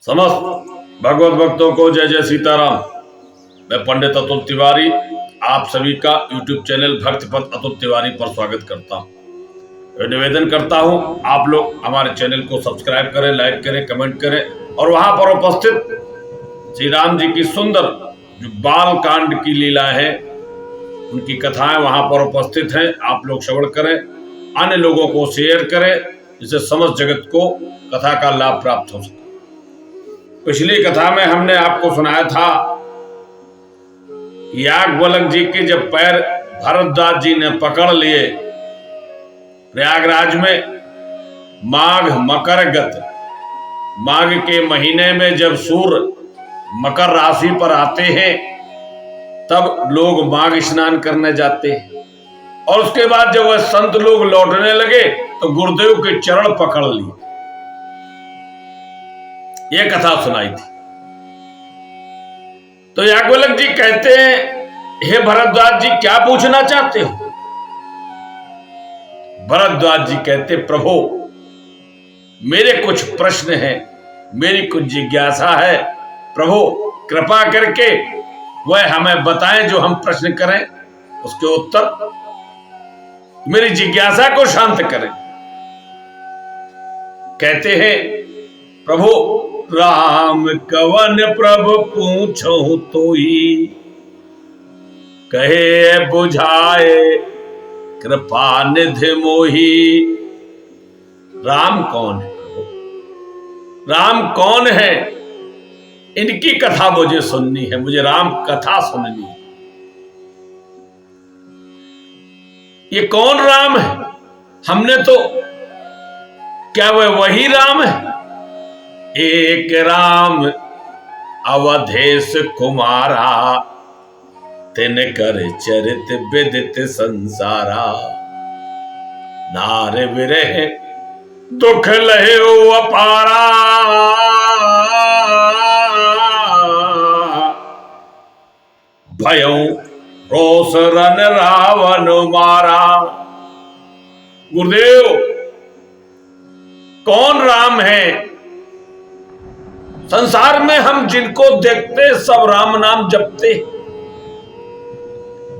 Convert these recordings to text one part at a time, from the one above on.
समस्त भगवत भक्तों को जय जय सीताराम। मैं पंडित अतुल तिवारी आप सभी का YouTube चैनल भक्तिपथ अतुल तिवारी पर स्वागत करता हूं। निवेदन करता हूं आप लोग हमारे चैनल को सब्सक्राइब करें, लाइक करें, कमेंट करें और वहां पर उपस्थित श्री राम जी की सुंदर जो बाल कांड की लीला है उनकी कथाएं वहां पर उपस्थित हैं, आप लोग श्रवण करें, अन्य लोगों को शेयर करें जिससे समस्त जगत को कथा का लाभ प्राप्त हो सके। पिछली कथा में हमने आपको सुनाया था याज्ञवल्क्य जी के जब पैर भरद्वाज जी ने पकड़ लिए प्रयागराज में माघ मकर गत, माघ के महीने में जब सूर्य मकर राशि पर आते हैं तब लोग माघ स्नान करने जाते हैं और उसके बाद जब वह संत लोग लौटने लगे तो गुरुदेव के चरण पकड़ लिए। यह कथा सुनाई थी। तो याज्ञवल्क्य जी कहते हैं, हे भरद्वाज जी क्या पूछना चाहते हो? भरद्वाज जी कहते, प्रभु मेरे कुछ प्रश्न हैं, मेरी कुछ जिज्ञासा है, प्रभु कृपा करके वह हमें बताएं जो हम प्रश्न करें उसके उत्तर मेरी जिज्ञासा को शांत करें। कहते हैं, प्रभु राम कवन प्रभु पूछो तो ही, कहे बुझाए कृपा निधि मोही। राम कौन है प्रभु? राम कौन है? इनकी कथा मुझे सुननी है, मुझे राम कथा सुननी है। ये कौन राम है? हमने तो क्या वह वही राम है? एक राम अवधेश कुमारा, तिन कर चरित विदित संसारा। नार विरह दुख लहे अपारा, भयों रोष रन रावण मारा। गुरुदेव कौन राम है? संसार में हम जिनको देखते सब राम नाम जपते,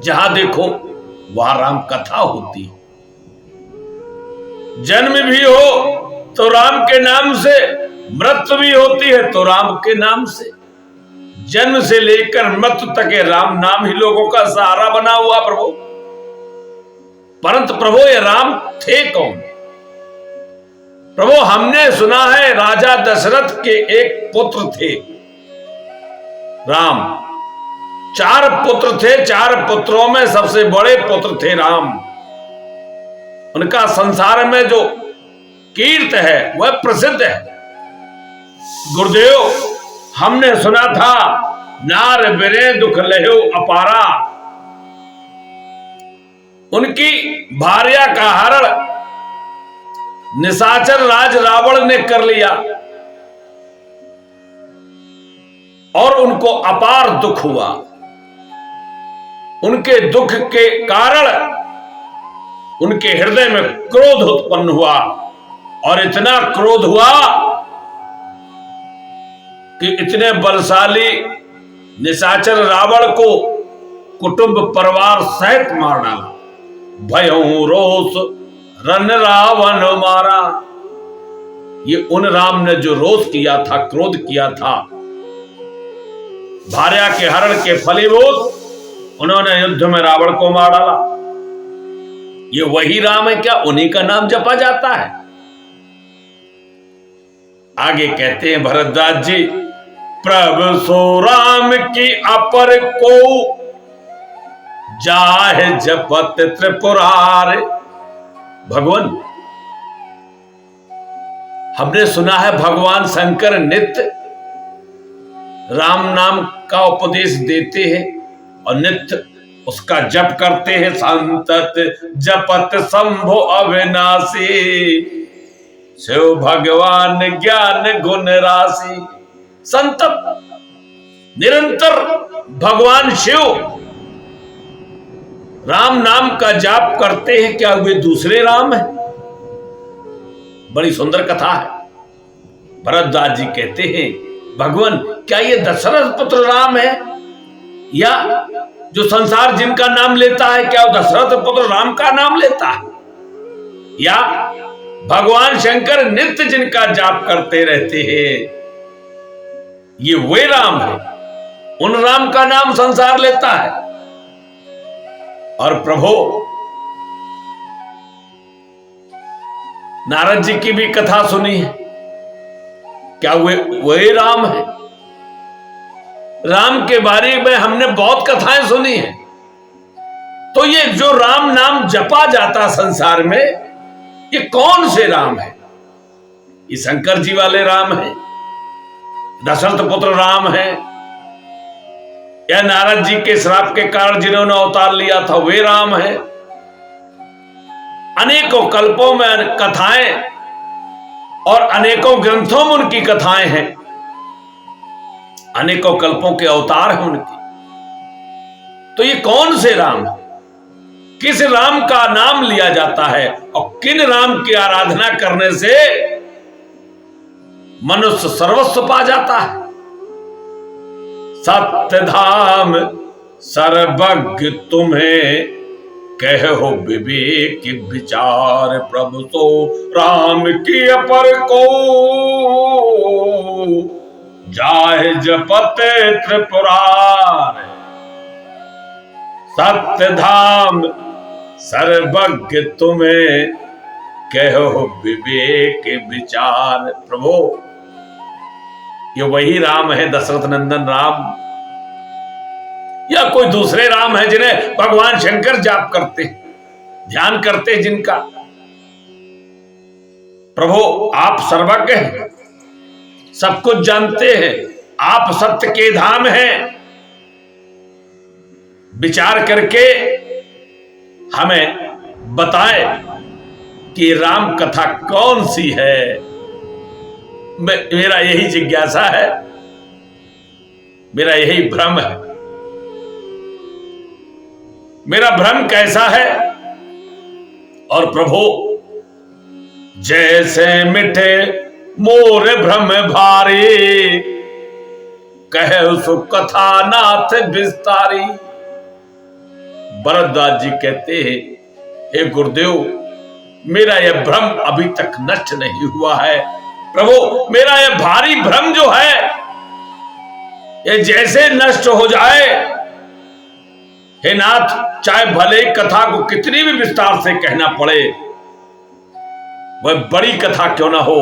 जहां देखो वहां राम कथा होती। जन्म भी हो तो राम के नाम से, मृत्यु भी होती है तो राम के नाम से। जन्म से लेकर मृत्यु तक राम नाम ही लोगों का सहारा बना हुआ प्रभु। परंतु प्रभु ये राम थे कौन? प्रभु हमने सुना है राजा दशरथ के एक पुत्र थे राम। 4 पुत्र थे, 4 पुत्रों में सबसे बड़े पुत्र थे राम। उनका संसार में जो कीर्त है वह प्रसिद्ध है। गुरुदेव हमने सुना था नार बिरे दुख लहो अपारा। उनकी भार्या का हरण निशाचर राज रावण ने कर लिया और उनको अपार दुख हुआ। उनके दुख के कारण उनके हृदय में क्रोध उत्पन्न हुआ और इतना क्रोध हुआ कि इतने बलशाली निशाचर रावण को कुटुंब परिवार सहित मार डाला। भयों रोष रन रावण मारा। ये उन राम ने जो रोष किया था, क्रोध किया था, भार्या के हरण के फलीभूत उन्होंने युद्ध में रावण को मार डाला। ये वही राम है क्या? उन्हीं का नाम जपा जाता है। आगे कहते हैं भरद्वाज जी, प्रभु सो राम की अपर को जाहे जपत त्रिपुरार। भगवान हमने सुना है भगवान शंकर नित्य राम नाम का उपदेश देते हैं और नित्य उसका जप करते हैं। संतत जपत शंभो अविनाशी, शिव भगवान ज्ञान गुण राशि। संतत निरंतर भगवान शिव राम नाम का जाप करते हैं। क्या वे दूसरे राम है? बड़ी सुंदर कथा है। भरद्वाज जी कहते हैं भगवान क्या ये दशरथ पुत्र राम है, या जो संसार जिनका नाम लेता है क्या वो दशरथ पुत्र राम का नाम लेता है, या भगवान शंकर नित्य जिनका जाप करते रहते हैं ये वे राम है, उन राम का नाम संसार लेता है। और प्रभु नारद जी की भी कथा सुनी है, क्या वे राम है? राम के बारे में हमने बहुत कथाएं सुनी है, तो ये जो राम नाम जपा जाता संसार में ये कौन से राम है? ये शंकर जी वाले राम है, दशरथ पुत्र राम है, या नारद जी के श्राप के कारण जिन्होंने अवतार लिया था वे राम है? अनेकों कल्पों में कथाएं और अनेकों ग्रंथों में उनकी कथाएं हैं, अनेकों कल्पों के अवतार हैं उनके। तो ये कौन से राम, किस राम का नाम लिया जाता है और किन राम की आराधना करने से मनुष्य सर्वस्व पा जाता है? सत्य धाम सर्वज्ञ तुम्हें कहो विवेक विचार, प्रभु तो राम की अपर को जाहे जपते त्रिपुरार। सत्य धाम सर्वज्ञ तुम्हें कहो विवेक विचार। प्रभु ये वही राम है, दशरथ नंदन राम, या कोई दूसरे राम है जिन्हें भगवान शंकर जाप करते ध्यान करते जिनका? प्रभु आप सर्वज्ञ हैं, सब कुछ जानते हैं, आप सत्य के धाम हैं। विचार करके हमें बताएं कि राम कथा कौन सी है। मेरा यही जिज्ञासा है, मेरा यही भ्रम है। मेरा भ्रम कैसा है? और प्रभु जैसे मिटे मोर भ्रम भारी, कहे सो कथा नाथ विस्तारी। भरद्वाज जी कहते हैं, हे गुरुदेव मेरा यह भ्रम अभी तक नष्ट नहीं हुआ है। प्रभु मेरा यह भारी भ्रम जो है ये जैसे नष्ट हो जाए, हे नाथ चाहे भले कथा को कितनी भी विस्तार से कहना पड़े, वह बड़ी कथा क्यों ना हो,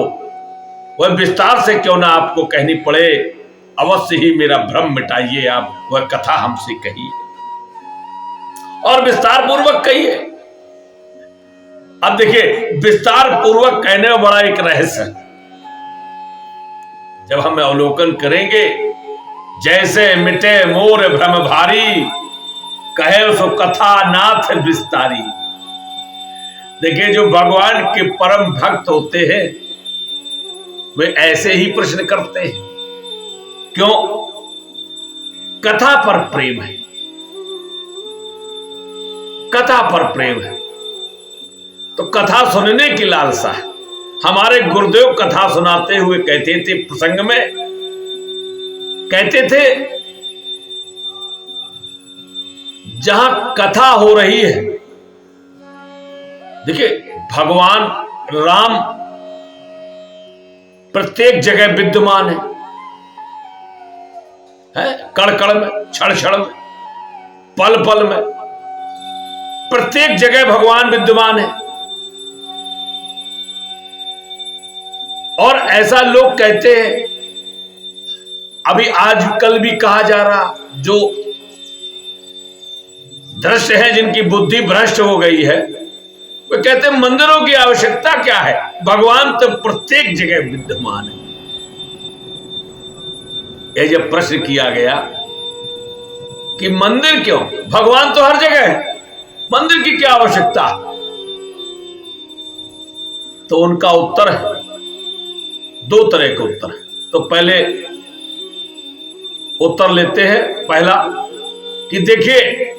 वह विस्तार से क्यों ना आपको कहनी पड़े, अवश्य ही मेरा भ्रम मिटाइए आप, वह कथा हमसे कहिए और विस्तार पूर्वक कहिए। अब देखिए विस्तार पूर्वक कहने में बड़ा एक रहस्य है। जब हम अवलोकन करेंगे, जैसे मिटे मोर भ्रम भारी, कहे सो कथा नाथ विस्तारी। देखिए जो भगवान के परम भक्त होते हैं वे ऐसे ही प्रश्न करते हैं। क्यों? कथा पर प्रेम है, कथा पर प्रेम है, तो कथा सुनने की लालसा है। हमारे गुरुदेव कथा सुनाते हुए कहते थे, प्रसंग में कहते थे, जहां कथा हो रही है, देखिए भगवान राम प्रत्येक जगह विद्यमान है, कण कण में, क्षण क्षण में, पल पल में, प्रत्येक जगह भगवान विद्यमान है। और ऐसा लोग कहते हैं, अभी आजकल भी कहा जा रहा, जो दृश्य है जिनकी बुद्धि भ्रष्ट हो गई है, वे कहते हैं मंदिरों की आवश्यकता क्या है, भगवान तो प्रत्येक जगह विद्यमान है। यह जब प्रश्न किया गया कि मंदिर क्यों, भगवान तो हर जगह है, मंदिर की क्या आवश्यकता, तो उनका उत्तर है, दो तरह के उत्तर है। तो पहले उत्तर लेते हैं, पहला कि देखिए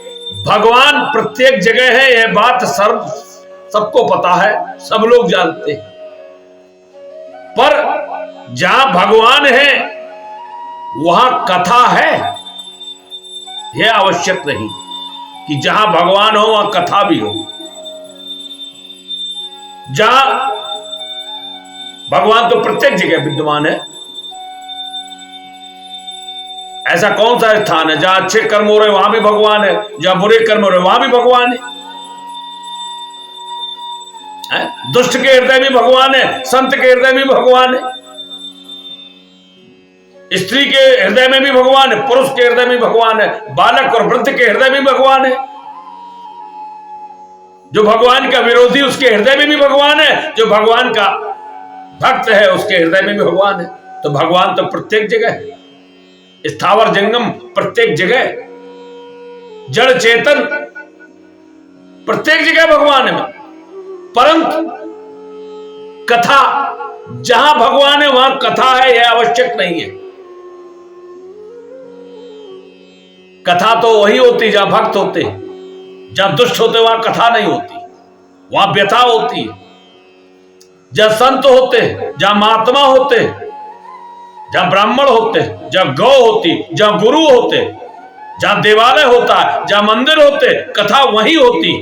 भगवान प्रत्येक जगह है, यह बात सबको पता है, सब लोग जानते हैं, पर जहां भगवान है वहां कथा है, यह आवश्यक नहीं कि जहां भगवान हो वहां कथा भी हो। जहां भगवान तो प्रत्येक जगह विद्यमान है। ऐसा कौन सा स्थान है जहां अच्छे कर्म हो रहे वहां भी भगवान है, जहां बुरे कर्म हो रहे वहां भी भगवान है? दुष्ट के हृदय में भगवान है, संत के हृदय में भगवान है, स्त्री के हृदय में भी भगवान है, पुरुष के हृदय में भगवान है, बालक और वृद्ध के हृदय में भगवान है। जो भगवान का विरोधी उसके हृदय में भी भगवान है, जो भगवान का भक्त है उसके हृदय में भी भगवान है। तो भगवान तो प्रत्येक जगह है, स्थावर जंगम प्रत्येक जगह, जड़ चेतन प्रत्येक जगह भगवान है। परंतु कथा, जहां भगवान है वहां कथा है, यह आवश्यक नहीं है। कथा तो वही होती जहां भक्त होते, जहां दुष्ट होते वहां कथा नहीं होती, वहां व्यथा होती है। जहां संत होते, जहां महात्मा होते, जहां ब्राह्मण होते, जहां गौ होती, जहां गुरु होते, जहां देवालय होता है, जहां मंदिर होते, कथा वही होती।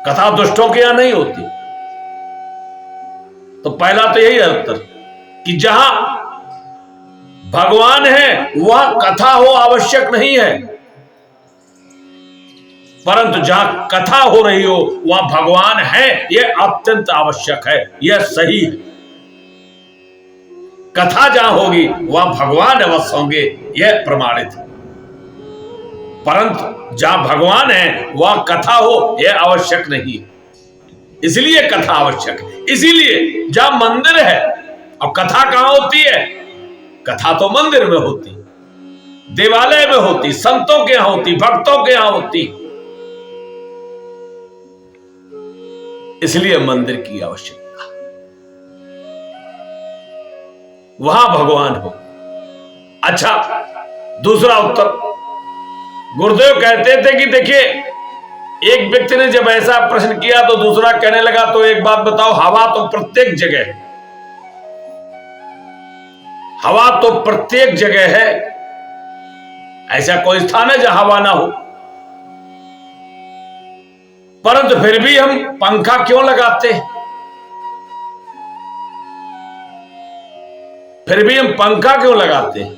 कथा दुष्टों के यहां नहीं होती। तो पहला तो यही है उत्तर कि जहां भगवान है वह कथा हो आवश्यक नहीं है, परंतु जहां कथा हो रही हो वहां भगवान है यह अत्यंत आवश्यक है, यह सही है। कथा जहां होगी वहां भगवान अवश्य होंगे, यह प्रमाणित है। परंतु जहां भगवान है वहां कथा हो यह आवश्यक नहीं है, इसलिए कथा आवश्यक है। इसीलिए जहां मंदिर है, और कथा कहां होती है? कथा तो मंदिर में होती, देवालय में होती, संतों के यहां होती, भक्तों के यहां होती, इसलिए मंदिर की आवश्यकता, वहां भगवान हो। अच्छा, दूसरा उत्तर गुरुदेव कहते थे कि देखिए, एक व्यक्ति ने जब ऐसा प्रश्न किया तो दूसरा कहने लगा, तो एक बात बताओ, हवा तो प्रत्येक जगह है, हवा तो प्रत्येक जगह है, ऐसा कोई स्थान है जहां हवा ना हो? परंतु फिर भी हम पंखा क्यों लगाते? फिर भी हम पंखा क्यों लगाते हैं?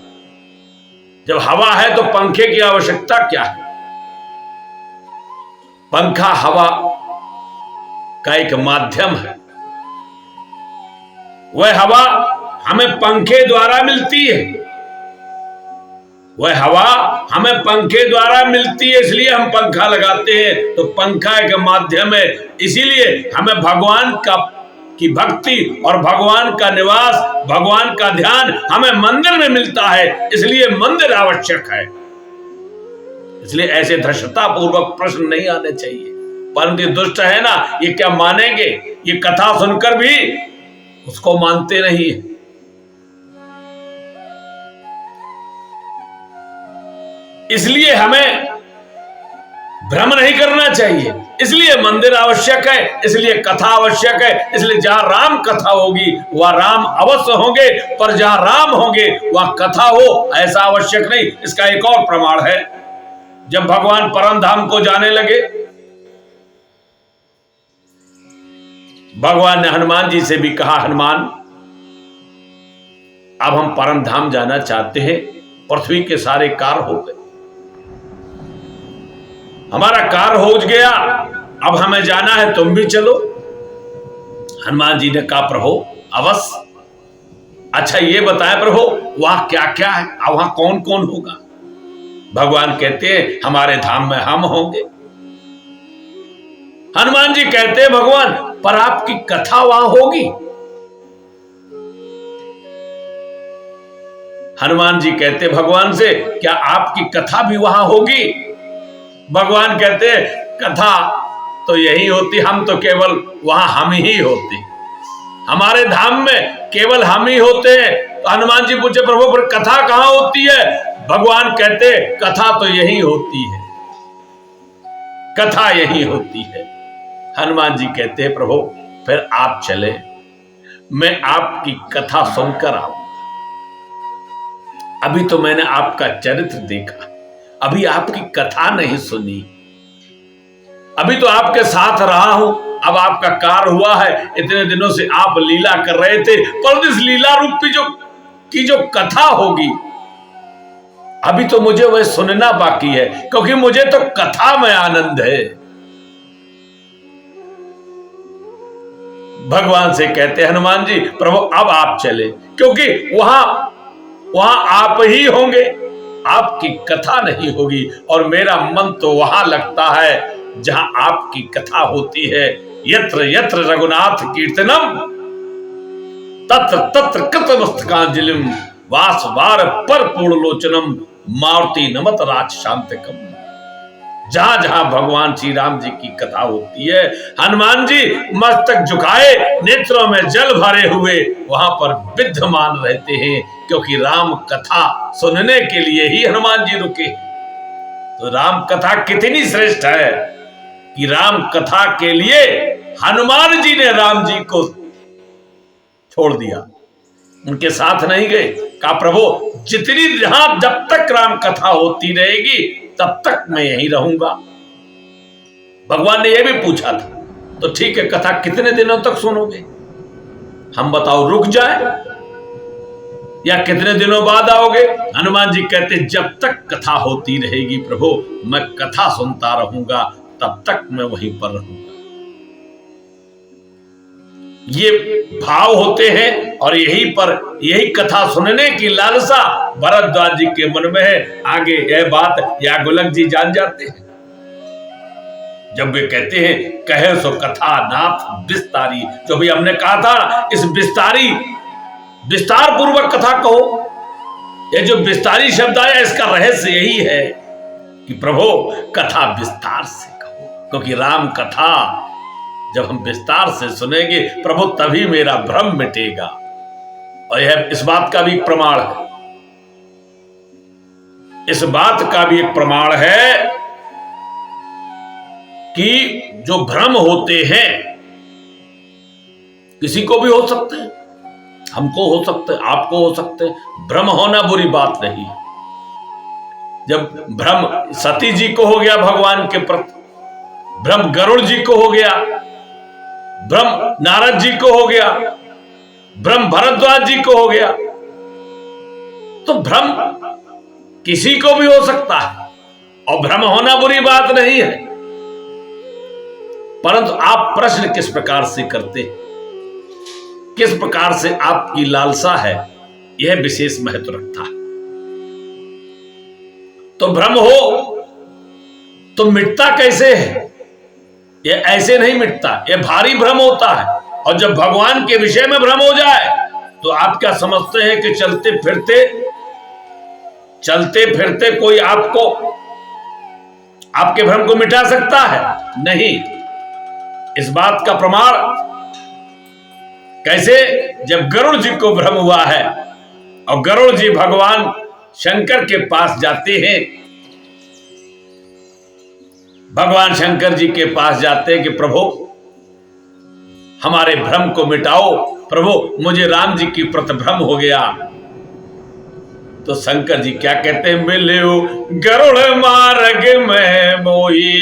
जब हवा है तो पंखे की आवश्यकता क्या है? पंखा हवा का एक माध्यम है, वह हवा हमें पंखे द्वारा मिलती है, वह हवा हमें पंखे द्वारा मिलती है, इसलिए हम पंखा लगाते हैं। तो पंखा एक माध्यम है, इसीलिए हमें भगवान की भक्ति और भगवान का निवास, भगवान का ध्यान हमें मंदिर में मिलता है, इसलिए मंदिर आवश्यक है। इसलिए ऐसे धृष्टता पूर्वक प्रश्न नहीं आने चाहिए। परंतु ये दुष्ट है ना, ये क्या मानेंगे? ये कथा सुनकर भी उसको मानते नहीं। इसलिए हमें भ्रम नहीं करना चाहिए, इसलिए मंदिर आवश्यक है, इसलिए कथा आवश्यक है। इसलिए जहां राम कथा होगी वह राम अवश्य होंगे, पर जहां राम होंगे वह कथा हो ऐसा आवश्यक नहीं। इसका एक और प्रमाण है, जब भगवान परम धाम को जाने लगे, भगवान ने हनुमान जी से भी कहा, हनुमान अब हम परम धाम जाना चाहते हैं, पृथ्वी के सारे कार्य हो गए, हमारा कार्य हो गया, अब हमें जाना है, तुम भी चलो। हनुमान जी ने कहा, प्रभु अवश्य। अच्छा ये बताएं प्रभु, वहां क्या क्या है, वहां कौन कौन होगा? भगवान कहते हैं, हमारे धाम में हम होंगे। हनुमान जी कहते हैं, भगवान पर आपकी कथा वहां होगी? हनुमान जी कहते भगवान से, क्या आपकी कथा भी वहां होगी? भगवान कहते हैं, कथा तो यही होती, हम तो केवल वहां हम ही होते, हमारे धाम में केवल हम ही होते हैं। तो हनुमान जी पूछे, प्रभु पर कथा कहां होती है? भगवान कहते, कथा तो यही होती है, कथा यही होती है। हनुमान जी कहते हैं, प्रभु फिर आप चले। मैं आपकी कथा सुनकर आऊंगा। अभी तो मैंने आपका चरित्र देखा, अभी आपकी कथा नहीं सुनी। अभी तो आपके साथ रहा हूं, अब आपका कार्य हुआ है। इतने दिनों से आप लीला कर रहे थे, पर इस लीला रूप की जो कथा होगी, अभी तो मुझे वह सुनना बाकी है, क्योंकि मुझे तो कथा में आनंद है। भगवान से कहते हनुमान जी, प्रभु अब आप चले, क्योंकि वहां आप ही होंगे, आपकी कथा नहीं होगी। और मेरा मन तो वहां लगता है जहां आपकी कथा होती है। यत्र यत्र रघुनाथ कीर्तनम तत्र तत्र कृतमस्तकांजलिम वास वार पर पूर्ण लोचनम मारुति नमत राज शांतिकम। जहां जहां भगवान श्री राम जी की कथा होती है, हनुमान जी मस्तक झुकाए, नेत्रों में जल भरे हुए वहां पर विद्यमान रहते हैं, क्योंकि राम कथा सुनने के लिए ही हनुमान जी रुके। तो राम कथा कितनी श्रेष्ठ है कि राम कथा के लिए हनुमान जी ने राम जी को छोड़ दिया, उनके साथ नहीं गए। कहा प्रभु जब तक राम कथा होती रहेगी तब तक मैं यहीं रहूंगा। भगवान ने यह भी पूछा था, तो ठीक है, कथा कितने दिनों तक सुनोगे? हम बताओ, रुक जाए या कितने दिनों बाद आओगे? हनुमान जी कहते, जब तक कथा होती रहेगी प्रभु, मैं कथा सुनता रहूंगा, तब तक मैं वहीं पर रहूंगा। ये भाव होते हैं, और यही कथा सुनने की लालसा भरद्वाज जी के मन में है। आगे यह बात याज्ञवल्क्य जी जान जाते हैं, जब वे कहते हैं कहे सो कथा नाथ विस्तारी। जो भी हमने कहा था, इस विस्तार पूर्वक कथा कहो। ये जो विस्तारी शब्द आया, इसका रहस्य यही है कि प्रभु कथा विस्तार से कहो, क्योंकि राम कथा जब हम विस्तार से सुनेंगे प्रभु, तभी मेरा भ्रम मिटेगा। और यह इस बात का भी एक प्रमाण है, इस बात का भी एक प्रमाण है कि जो भ्रम होते हैं, किसी को भी हो सकते हैं, हमको हो सकते हैं, आपको हो सकते हैं। भ्रम होना बुरी बात नहीं। जब भ्रम सती जी को हो गया भगवान के प्रति, भ्रम गरुड़ जी को हो गया, भ्रम नारद जी को हो गया, भ्रम भरद्वाज जी को हो गया, तो भ्रम किसी को भी हो सकता है, और भ्रम होना बुरी बात नहीं है। परंतु आप प्रश्न किस प्रकार से करते, किस प्रकार से आपकी लालसा है, यह विशेष महत्व रखता है। तो भ्रम हो तो मिटता कैसे है? ये ऐसे नहीं मिटता, ये भारी भ्रम होता है। और जब भगवान के विषय में भ्रम हो जाए, तो आप क्या समझते हैं कि चलते फिरते कोई आपके भ्रम को मिटा सकता है? नहीं। इस बात का प्रमाण कैसे? जब गरुड़ जी को भ्रम हुआ है, और गरुड़ जी भगवान शंकर के पास जाते हैं, भगवान शंकर जी के पास जाते हैं कि प्रभु हमारे भ्रम को मिटाओ, प्रभु मुझे राम जी की प्रति भ्रम हो गया। तो शंकर जी क्या कहते हैं? मिले गरुड़ मार्ग में मोही,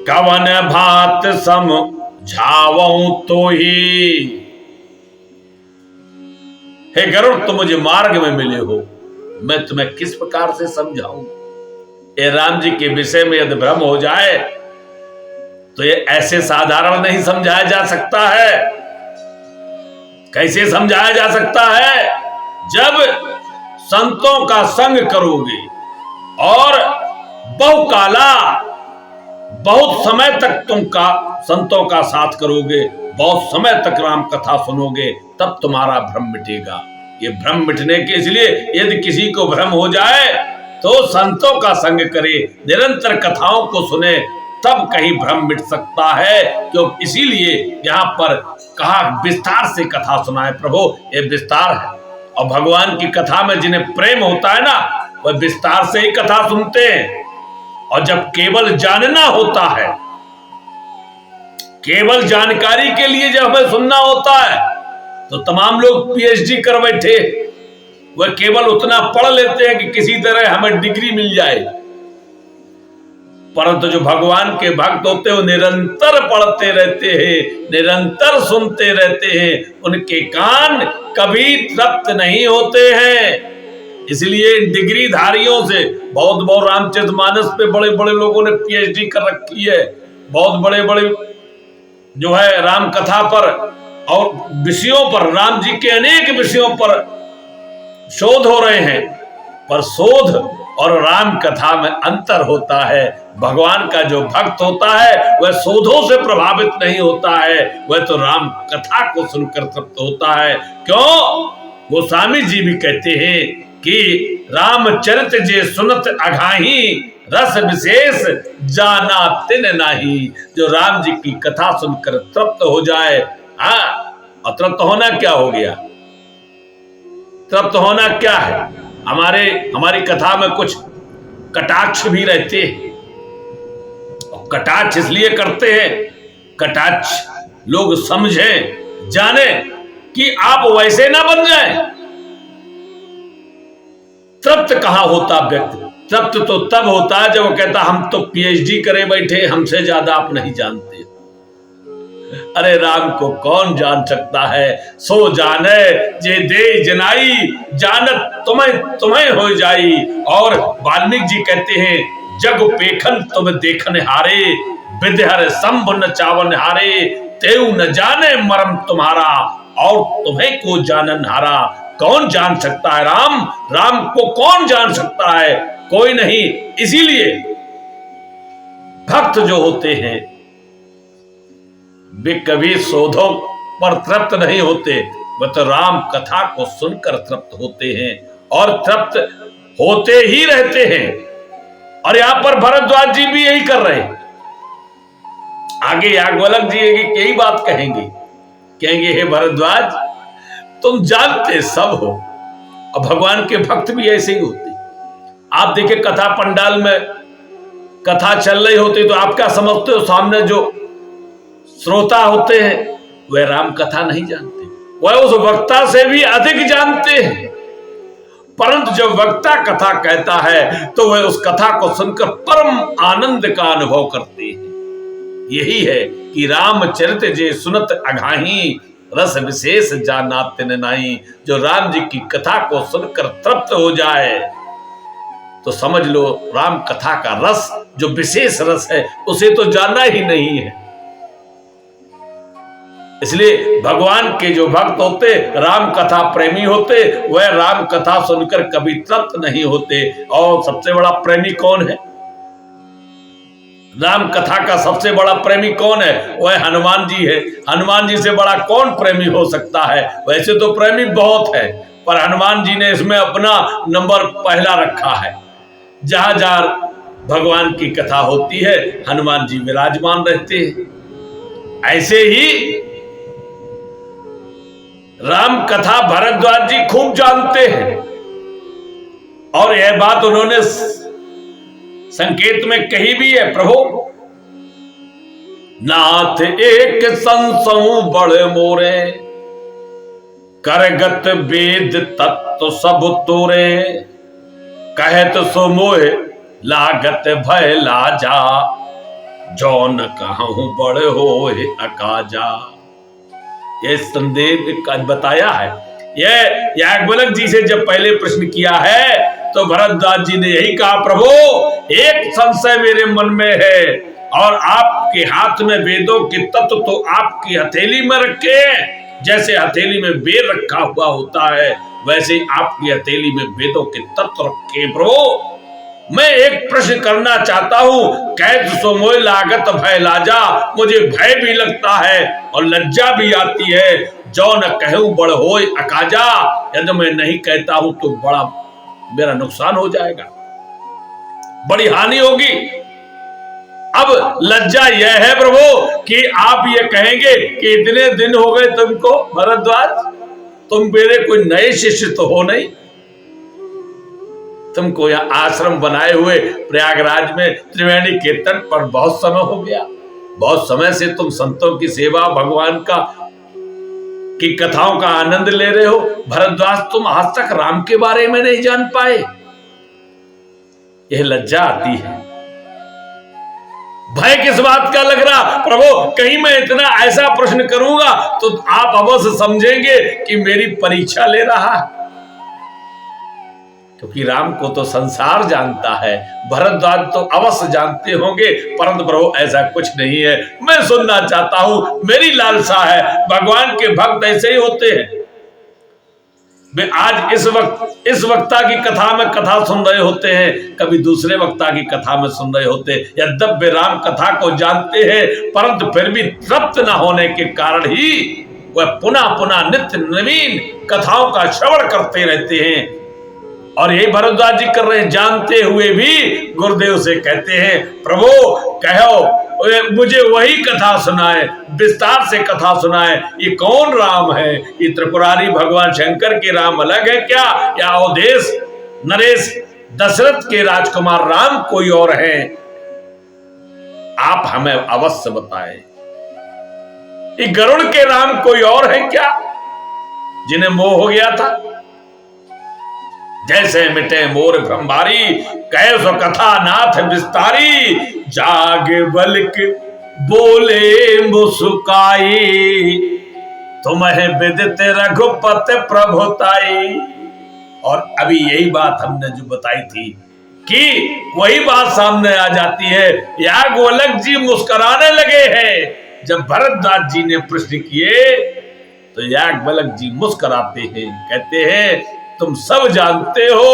कवन भात समझावऊं तो ही। हे गरुड़, तुम मुझे मार्ग में मिले हो, मैं तुम्हें किस प्रकार से समझाऊं? ये राम जी के विषय में यदि भ्रम हो जाए तो ये ऐसे साधारण नहीं समझाया जा सकता है। कैसे समझाया जा सकता है? जब संतों का संग करोगे और बहुकाला, बहुत समय तक संतों का साथ करोगे, बहुत समय तक राम कथा सुनोगे, तब तुम्हारा भ्रम मिटेगा। ये भ्रम मिटने के इसलिए यदि किसी को भ्रम हो जाए तो संतों का संग करे, निरंतर कथाओं को सुने, तब कहीं भ्रम मिट सकता है। क्यों? इसीलिए यहां पर कहा विस्तार से कथा सुनाए। प्रभु ये विस्तार है, और भगवान की कथा में जिन्हें प्रेम होता है ना, वह विस्तार से ही कथा सुनते हैं। और जब केवल जानना होता है केवल जानकारी के लिए जब हमें सुनना होता है तो तमाम लोग पीएचडी कर बैठे, वह केवल उतना पढ़ लेते हैं कि किसी तरह हमें डिग्री मिल जाए। परंतु जो भगवान के भक्त होते हैं वो निरंतर पढ़ते रहते हैं, निरंतर सुनते रहते हैं, उनके कान कभी तृप्त नहीं होते हैं। इसलिए डिग्री धारियों से बहुत रामचरितमानस पे बड़े बड़े लोगों ने पीएचडी कर रखी है, बहुत बड़े बड़े जो है राम कथा पर और विषयों पर, राम जी के अनेक विषयों पर शोध हो रहे हैं। पर शोध और राम कथा में अंतर होता है। भगवान का जो भक्त होता है वह शोधों से प्रभावित नहीं होता है, वह तो राम कथा को सुनकर तृप्त होता है। क्यों? गोस्वामी जी भी कहते हैं कि रामचरित जे सुनत अघाही, रस विशेष जाना तिन नाही। जो राम जी की कथा सुनकर तृप्त हो जाए, और तृप्त होना क्या हो गया? तृप्त होना क्या है? हमारी कथा में कुछ कटाक्ष भी रहते हैं, और कटाक्ष इसलिए करते हैं, कटाक्ष लोग समझें, जाने कि आप वैसे ना बन जाएं। तृप्त कहां होता व्यक्ति? तृप्त तो तब होता है जब वो कहता हम तो पीएचडी करे बैठे, हमसे ज्यादा आप नहीं जानते। अरे राम को कौन जान सकता है? सो जाने जे दे जनाई, जानत तुम्हें हो जाई। और वाल्मीकि जी कहते हैं, जग पेखन तुम देखन हारे, विद्हर संभ न चावन हारे, तेऊ न जाने मरम तुम्हारा, और तुम्हें को जानन हारा। कौन जान सकता है राम? राम को कौन जान सकता है? कोई नहीं। इसीलिए भक्त जो होते हैं वे कभी शोधों पर तृप्त नहीं होते, वह तो राम कथा को सुनकर तृप्त होते हैं, और तृप्त होते ही रहते हैं। और यहां पर भरद्वाज जी भी यही कर रहे हैं। आगे याज्ञवल्क्य जी यही बात कहेंगे, हे भरद्वाज, तुम जानते सब हो, और भगवान के भक्त भी ऐसे ही होते। आप देखिए कथा पंडाल में कथा चल रही होती तो आप क्या समझते हो? सामने जो श्रोता होते हैं वह राम कथा नहीं जानते, वह उस वक्ता से भी अधिक जानते हैं। परंतु जब वक्ता कथा कहता है तो वह उस कथा को सुनकर परम आनंद का अनुभव करते हैं। यही है कि रामचरित जे सुनत अघाही, रस विशेष जाना तिन नाही। जो राम जी की कथा को सुनकर तृप्त हो जाए तो समझ लो राम कथा का रस, जो विशेष रस है, उसे तो जानना ही नहीं है। इसलिए भगवान के जो भक्त होते, राम कथा प्रेमी होते, वह राम कथा सुनकर कभी तृप्त नहीं होते। और सबसे बड़ा प्रेमी कौन है? राम कथा का सबसे बड़ा प्रेमी कौन है? वह हनुमान जी है। हनुमान जी से बड़ा कौन प्रेमी हो सकता है? वैसे तो प्रेमी बहुत है, पर हनुमान जी ने इसमें अपना नंबर पहला रखा है। जहां जहां भगवान की कथा होती है हनुमान जी विराजमान रहते हैं। ऐसे ही राम कथा भरद्वाज जी खूब जानते हैं, और यह बात उन्होंने संकेत में कही भी है। प्रभु नाथ एक संसहु बड़े मोरे, करगत वेद तत्व सब तोरे, कहत सो मोह लागत भय लाजा, जौन कहूं बड़े होए अकाजा। यह संदेह बताया है। यह याज्ञवल्क्य जी से जब पहले प्रश्न किया है तो भरद्वाज जी ने यही कहा, प्रभु एक संशय मेरे मन में है, और आपके हाथ में वेदों के तत्व तो आपकी हथेली में रखे, जैसे हथेली में बेर रखा हुआ होता है, वैसे ही आपकी हथेली में वेदों के तत्व रखे। प्रभु मैं एक प्रश्न करना चाहता हूं, कैद सो मोह लागत भय लाजा, मुझे भय भी लगता है और लज्जा भी आती है। जो न कहूं बड़ होए अकाजा, यदि मैं नहीं कहता हूं तो बड़ा मेरा नुकसान हो जाएगा, बड़ी हानि होगी। अब लज्जा यह है प्रभु कि आप ये कहेंगे कि इतने दिन हो गए तुमको भरद्वाज, तुम मेरे कोई नए शिष्य तो हो नहीं, तुमको यह आश्रम बनाए हुए प्रयागराज में त्रिवेणी के तट पर बहुत समय हो गया, बहुत समय से तुम संतों की सेवा, भगवान का की कथाओं का आनंद ले रहे हो। भरद्वाज, तुम आज तक राम के बारे में नहीं जान पाए। यह लज्जा आती है। भय किस बात का लग रहा? प्रभु, कहीं मैं इतना ऐसा प्रश्न करूंगा तो आप अवश्य समझेंगे कि मेरी परीक्षा ले रहा है, क्योंकि राम को तो संसार जानता है। भरद्वाज तो अवश्य जानते होंगे, परंतु प्रभु ऐसा कुछ नहीं है। मैं सुनना चाहता हूं, मेरी लालसा है। भगवान के भक्त ऐसे ही होते हैं। वे आज इस वक्ता की कथा में कथा सुन रहे होते हैं, कभी दूसरे वक्ता की कथा में सुन रहे होते हैं। यद्यपि वे राम कथा को जानते हैं, परंतु फिर भी तृप्त न होने के कारण ही वह पुनः पुनः नित्य नवीन कथाओं का श्रवण करते रहते हैं। और यही भरद्वाज जी कर रहे हैं। जानते हुए भी गुरुदेव से कहते हैं, प्रभु कहो, मुझे वही कथा सुनाए, विस्तार से कथा सुनाए। ये कौन राम है? ये त्रिपुरारी भगवान शंकर के राम अलग है क्या, या अवधेश नरेश दशरथ के राजकुमार राम कोई और है? आप हमें अवश्य बताएं। ये गरुड़ के राम कोई और है क्या, जिन्हें मोह हो गया था? जैसे मिटे मोर ब्रह्मारी, कैसो कथा नाथ विस्तारी। जाग बल्क बोले मुस्काई, तुम्हें विदित रघुपति प्रभुताई। और अभी यही बात हमने जो बताई थी कि वही बात सामने आ जाती है। याज्ञवल्क्य जी मुस्कुराने लगे हैं। जब भरद्वाज जी ने प्रश्न किए तो याज्ञवल्क्य जी मुस्कुराते हैं, कहते हैं, तुम सब जानते हो,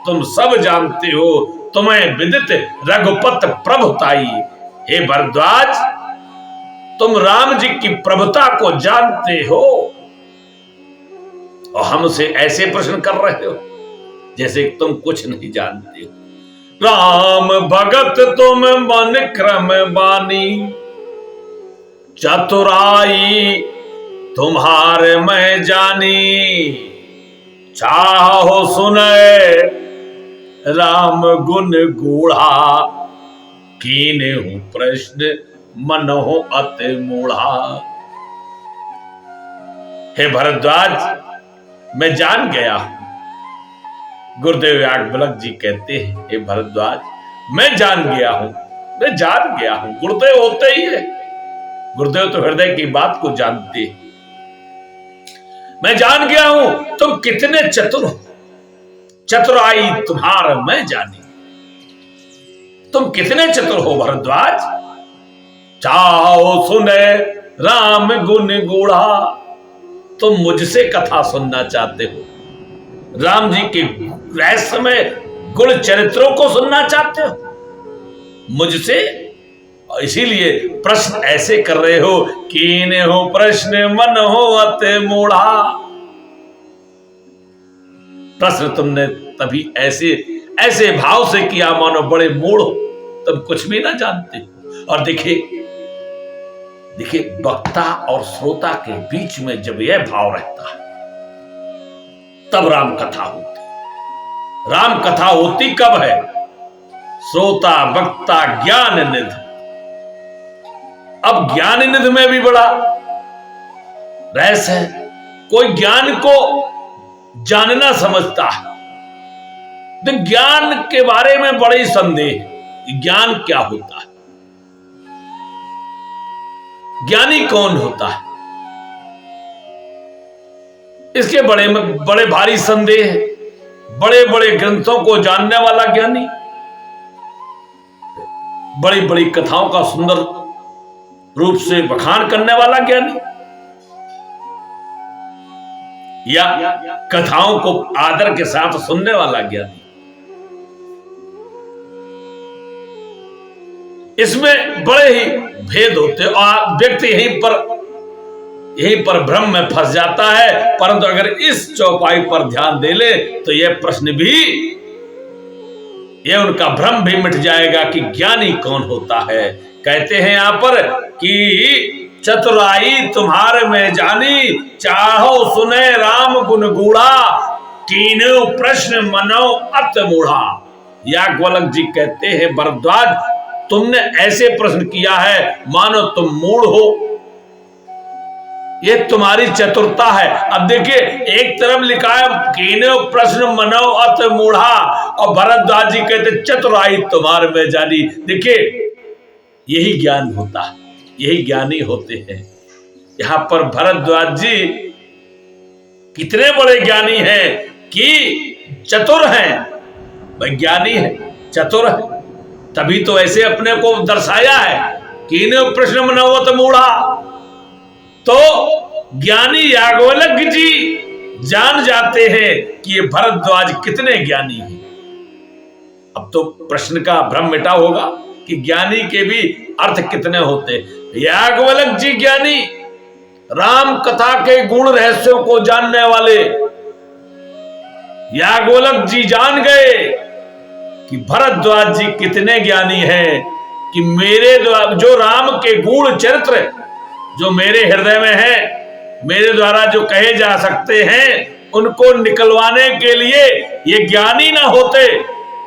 तुम सब जानते हो, तुम्हें विदित रघुपति प्रभुताई। हे भरद्वाज, तुम राम जी की प्रभुता को जानते हो और हमसे ऐसे प्रश्न कर रहे हो जैसे तुम कुछ नहीं जानते हो। राम भगत तुम मन क्रम बानी, चतुराई तुम्हारे मैं जानी। चाहो सुने राम गुण गूढ़ा, कीने हूं प्रश्न मन हो अति मूढ़ा। हे भरद्वाज, मैं जान गया हूं। गुरुदेव याज्ञवल्क्य जी कहते हैं, हे भरद्वाज, मैं जान गया हूं, मैं जान गया हूं। गुरुदेव होते ही है। गुरुदेव तो हृदय की बात को जानते हैं। मैं जान गया हूं तुम कितने चतुर हो, चतुराई तुम्हार मैं जानी। तुम कितने चतुर हो भरद्वाज। चाहो सुने राम गुण गूढ़ा, तुम मुझसे कथा सुनना चाहते हो, राम जी के रहस्यमय गुण चरित्रों को सुनना चाहते हो मुझसे। इसीलिए प्रश्न ऐसे कर रहे हो, कीने हो प्रश्न मन हो अति मूढ़ा। प्रश्न तुमने तभी ऐसे भाव से किया मानो बड़े मूढ़ हो, तुम कुछ भी ना जानते। और देखिए वक्ता और श्रोता के बीच में जब यह भाव रहता है तब राम कथा होती। राम कथा होती कब है? श्रोता वक्ता ज्ञान निधि। अब ज्ञान निधि में भी बड़ा रहस्य है। कोई ज्ञान को जानना समझता है तो ज्ञान के बारे में बड़े संदेह। ज्ञान क्या होता है, ज्ञानी कौन होता है, इसके बड़े भारी संदेह है। बड़े बड़े ग्रंथों को जानने वाला ज्ञानी, बड़ी बड़ी कथाओं का सुंदर रूप से बखान करने वाला ज्ञानी, या कथाओं को आदर के साथ सुनने वाला ज्ञानी। इसमें बड़े ही भेद होते और व्यक्ति यहीं पर भ्रम में फंस जाता है। परंतु अगर इस चौपाई पर ध्यान दे ले तो यह प्रश्न भी, यह उनका भ्रम भी मिट जाएगा कि ज्ञानी कौन होता है। कहते हैं यहां पर कि चतुराई तुम्हारे में जानी, चाहो सुने राम गुण गूढ़ा, कीनो प्रश्न मनो अत मूढ़ा। याज्ञवल्क्य जी कहते हैं, भरद्वाज तुमने ऐसे प्रश्न किया है मानो तुम मूढ़ हो। ये तुम्हारी चतुरता है। अब देखिए, एक तरफ लिखा है कीनो प्रश्न मनो अत मूढ़ा, और भरद्वाज जी कहते चतुराई तुम्हारे में जानी। देखिए, यही ज्ञान होता है, यही ज्ञानी होते हैं। यहां पर भरद्वाज जी कितने बड़े ज्ञानी हैं कि चतुर हैं। वैज्ञानी है, चतुर है, तभी तो ऐसे अपने को दर्शाया है कीनो प्रश्न मनो अत मूढ़ा। तो ज्ञानी याज्ञवल्क्य जी जान जाते हैं कि ये भरद्वाज कितने ज्ञानी हैं। अब तो प्रश्न का भ्रम मिटा होगा कि ज्ञानी के भी अर्थ कितने होते। याज्ञवल्क्य जी ज्ञानी, राम कथा के गुण रहस्यों को जानने वाले याज्ञवल्क्य जी जान गए कि भरद्वाज जी कितने ज्ञानी हैं कि मेरे द्वारा जो राम के गुण चरित्र जो मेरे हृदय में है, मेरे द्वारा जो कहे जा सकते हैं, उनको निकलवाने के लिए ये ज्ञानी ना होते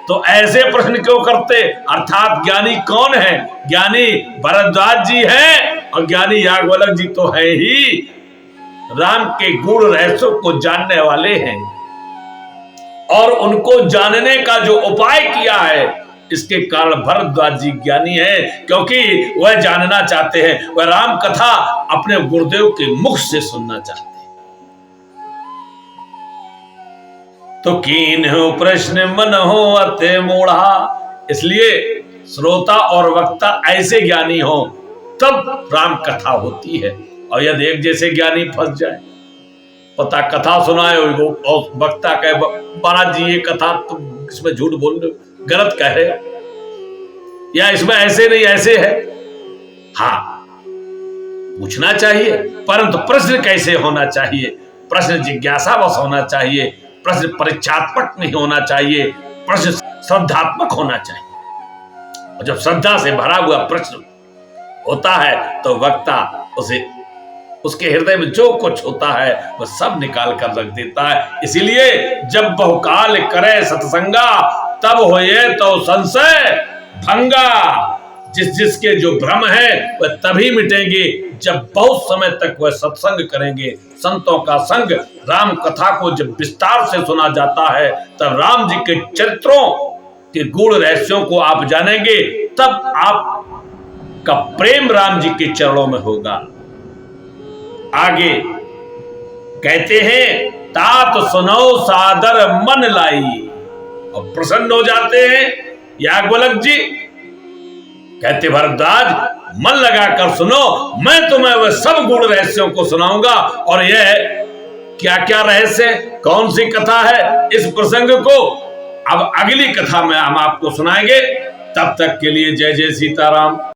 तो ऐसे प्रश्न क्यों करते। अर्थात ज्ञानी कौन है? ज्ञानी भरद्वाज जी हैं, और ज्ञानी याज्ञवल्क्य जी तो है ही राम के गुण रहस्यों को जानने वाले हैं। और उनको जानने का जो उपाय किया है, इसके कारण भरद्वाज जी ज्ञानी है, क्योंकि वह जानना चाहते हैं, वह राम कथा अपने गुरुदेव के मुख से सुनना चाहते हैं। तो कीन्हु प्रश्न मनहु अति मूढ़ा, इसलिए श्रोता और वक्ता ऐसे ज्ञानी हो तब राम कथा होती है। और यदि एक जैसे ज्ञानी फंस जाए, पता कथा सुनाए और वक्ता कहे महाराज जी ये कथा तुम इसमें झूठ बोल रहे हो, गलत कह रहे, या इसमें ऐसे नहीं ऐसे है। हाँ, पूछना चाहिए, परंतु प्रश्न कैसे होना चाहिए? प्रश्न जिज्ञासावश होना चाहिए, प्रश्न परीक्षात्मक नहीं होना चाहिए, प्रश्न श्रद्धात्मक होना चाहिए। और जब श्रद्धा से भरा हुआ प्रश्न होता है तो वक्ता उसे उसके हृदय में जो कुछ होता है वह सब निकाल कर रख देता है। इसीलिए जब बहुकाल करे सत्संगा, तब होए तो संशय भंगा। जिसके जो भ्रम है वह तभी मिटेंगे जब बहुत समय तक वह सत्संग करेंगे। संतों का संग, राम कथा को जब विस्तार से सुना जाता है, तब राम जी के चरित्रों के गुण रहस्यों को आप जानेंगे, तब आपका प्रेम राम जी के चरणों में होगा। आगे कहते हैं तात सुनो सादर मन लाई, और प्रसन्न हो जाते हैं याज्ञवल्क्य जी। कहते भरद्वाज मन लगाकर सुनो, मैं तुम्हें वह सब गुण रहस्यों को सुनाऊंगा। और यह क्या क्या रहस्य, कौन सी कथा है, इस प्रसंग को अब अगली कथा में हम आपको सुनाएंगे। तब तक के लिए जय जय सीताराम।